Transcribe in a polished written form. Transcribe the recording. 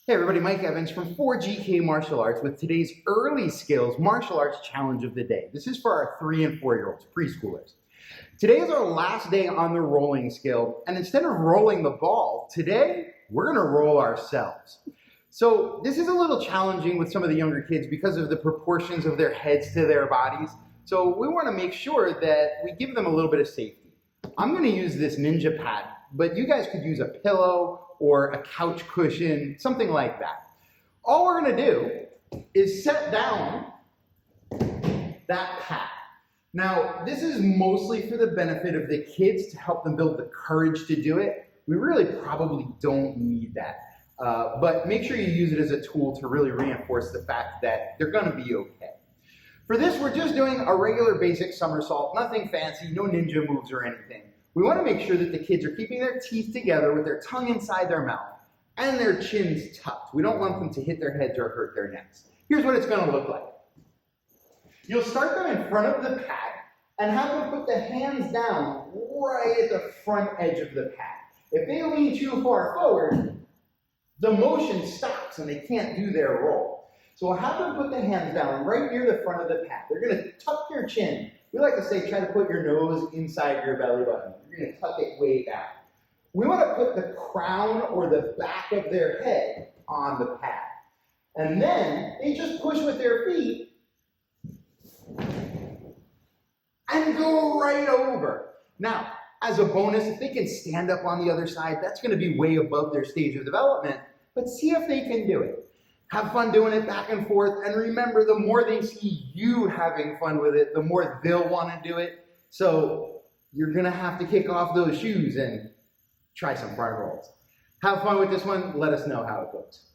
Hey everybody, Mike Evans from 4GK Martial Arts with today's early Skillz Martial Arts Challenge of the day. This is for our 3 and 4-year-olds, preschoolers. Today is our last day on the rolling skill, and instead of rolling the ball, today we're going to roll ourselves. So this is a little challenging with some of the younger kids because of the proportions of their heads to their bodies. So we want to make sure that we give them a little bit of safety. I'm going to use this ninja pad, but you guys could use a pillow or a couch cushion, something like that. All we're going to do is set down that pad. Now, this is mostly for the benefit of the kids to help them build the courage to do it. We really probably don't need that. But make sure you use it as a tool to really reinforce the fact that they're going to be okay. For this, we're just doing a regular basic somersault, nothing fancy, no ninja moves or anything. We want to make sure that the kids are keeping their teeth together with their tongue inside their mouth and their chins tucked. We don't want them to hit their heads or hurt their necks. Here's what it's going to look like. You'll start them in front of the pad and have them put the hands down right at the front edge of the pad. If they lean too far forward, the motion stops and they can't do their roll. So we'll have them put the hands down right near the front of the pad. They're going to tuck their chin. We like to say, try to put your nose inside your belly button. You're going to tuck it way down. We want to put the crown or the back of their head on the pad. And then they just push with their feet and go right over. Now, as a bonus, if they can stand up on the other side, that's going to be way above their stage of development. But see if they can do it. Have fun doing it back and forth, and remember, the more they see you having fun with it, the more they'll want to do it. So you're going to have to kick off those shoes and try some front rolls. Have fun with this one. Let us know how it goes.